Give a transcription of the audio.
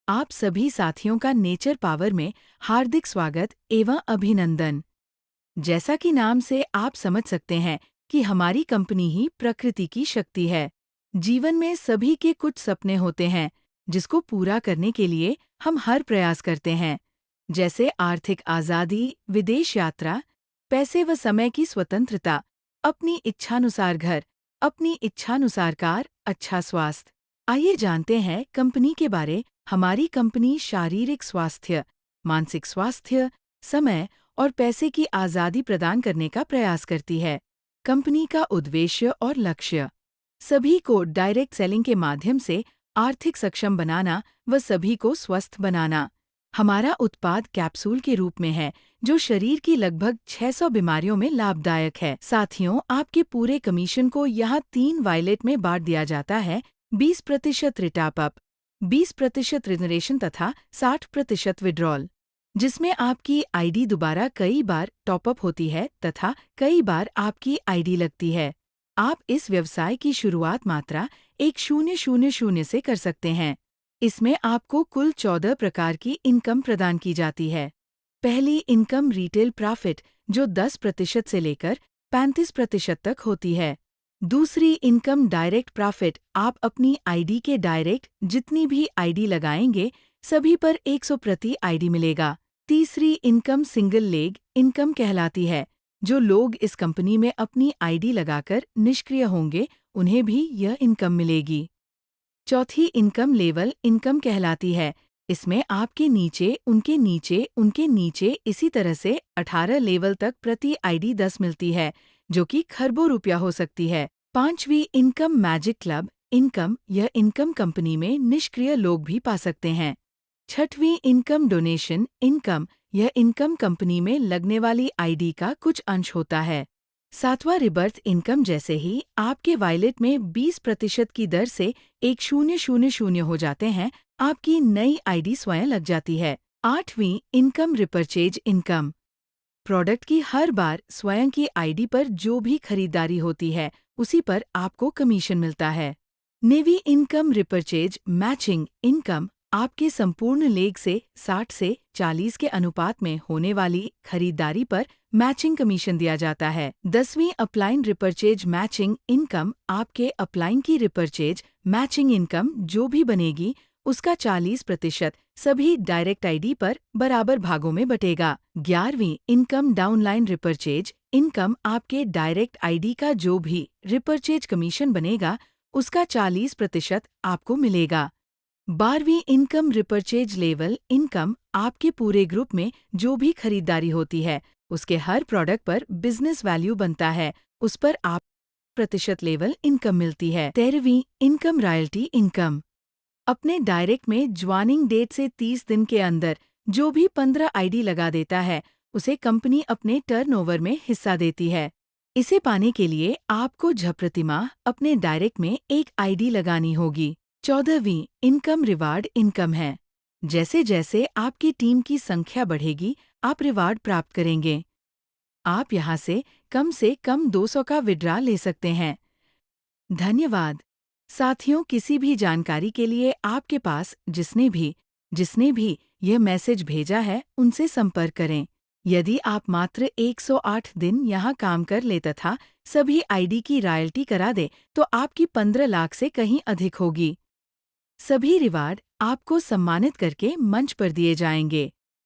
आप सभी साथियों का नेचर पावर में हार्दिक स्वागत एवं अभिनंदन। जैसा कि नाम से आप समझ सकते हैं कि हमारी कंपनी ही प्रकृति की शक्ति है। जीवन में सभी के कुछ सपने होते हैं जिसको पूरा करने के लिए हम हर प्रयास करते हैं, जैसे आर्थिक आज़ादी, विदेश यात्रा, पैसे व समय की स्वतंत्रता, अपनी इच्छानुसार घर, अपनी इच्छानुसार कार, अच्छा स्वास्थ्य। आइए जानते हैं कंपनी के बारे। हमारी कंपनी शारीरिक स्वास्थ्य, मानसिक स्वास्थ्य, समय और पैसे की आज़ादी प्रदान करने का प्रयास करती है। कंपनी का उद्देश्य और लक्ष्य सभी को डायरेक्ट सेलिंग के माध्यम से आर्थिक सक्षम बनाना व सभी को स्वस्थ बनाना। हमारा उत्पाद कैप्सूल के रूप में है जो शरीर की लगभग 600 बीमारियों में लाभदायक है। साथियों, आपके पूरे कमीशन को यहाँ 3 वायलेट में बांट दिया जाता है। 20% रिटॉप अप, 20% रिजनरेशन तथा 60% विड्रॉल, जिसमें आपकी आईडी दोबारा कई बार टॉपअप होती है तथा कई बार आपकी आईडी लगती है। आप इस व्यवसाय की शुरुआत मात्रा 1000 से कर सकते हैं। इसमें आपको कुल 14 प्रकार की इनकम प्रदान की जाती है। पहली इनकम रिटेल प्रॉफिट जो 10% से लेकर 35% तक होती है। दूसरी इनकम डायरेक्ट प्रॉफिट, आप अपनी आईडी के डायरेक्ट जितनी भी आईडी लगाएंगे सभी पर 100 प्रति आईडी मिलेगा। तीसरी इनकम सिंगल लेग इनकम कहलाती है। जो लोग इस कंपनी में अपनी आईडी लगाकर निष्क्रिय होंगे उन्हें भी यह इनकम मिलेगी। चौथी इनकम लेवल इनकम कहलाती है। इसमें आपके नीचे, उनके नीचे, उनके नीचे इसी तरह से 18 लेवल तक प्रति आईडी 10 मिलती है, जो कि खरबों रुपया हो सकती है। पांचवी इनकम मैजिक क्लब इनकम, यह इनकम कंपनी में निष्क्रिय लोग भी पा सकते हैं। छठवीं इनकम डोनेशन इनकम, यह इनकम कंपनी में लगने वाली आईडी का कुछ अंश होता है। सातवां रिबर्थ इनकम, जैसे ही आपके वायलेट में 20% की दर से 1000 हो जाते हैं, आपकी नई आईडी स्वयं लग जाती है। आठवीं इनकम रिपर्चेज इनकम, प्रोडक्ट की हर बार स्वयं की आईडी पर जो भी खरीदारी होती है उसी पर आपको कमीशन मिलता है। Navy income repurchase matching income, आपके संपूर्ण लेग से 60 से 40 के अनुपात में होने वाली खरीदारी पर मैचिंग कमीशन दिया जाता है। 10वीं अपलाइन रिपर्चेज मैचिंग इनकम, आपके अपलाइन की रिपर्चेज मैचिंग इनकम जो भी बनेगी उसका 40% सभी डायरेक्ट आईडी पर बराबर भागों में बटेगा। 11वीं इनकम डाउनलाइन रिपर्चेज इनकम, आपके डायरेक्ट आईडी का जो भी रिपर्चेज कमीशन बनेगा उसका 40% आपको मिलेगा। 12वीं इनकम रिपर्चेज लेवल इनकम, आपके पूरे ग्रुप में जो भी खरीदारी होती है उसके हर प्रोडक्ट पर बिजनेस वैल्यू बनता है, उस पर आप प्रतिशत लेवल इनकम मिलती है। 13वीं इनकम रॉयल्टी इनकम, अपने डायरेक्ट में ज्वाइनिंग डेट से 30 दिन के अंदर जो भी 15 आईडी लगा देता है उसे कंपनी अपने टर्नओवर में हिस्सा देती है। इसे पाने के लिए आपको झप्रतिमाह अपने डायरेक्ट में एक आईडी लगानी होगी। 14वीं इनकम रिवार्ड इनकम है। जैसे जैसे आपकी टीम की संख्या बढ़ेगी आप रिवार्ड प्राप्त करेंगे। आप यहाँ से कम 200 का विड्रा ले सकते हैं। धन्यवाद। साथियों, किसी भी जानकारी के लिए आपके पास जिसने भी यह मैसेज भेजा है उनसे संपर्क करें। यदि आप मात्र 108 दिन यहाँ काम कर ले तथा सभी आईडी की रॉयल्टी करा दे तो आपकी 15 लाख से कहीं अधिक होगी। सभी रिवार्ड आपको सम्मानित करके मंच पर दिए जाएंगे।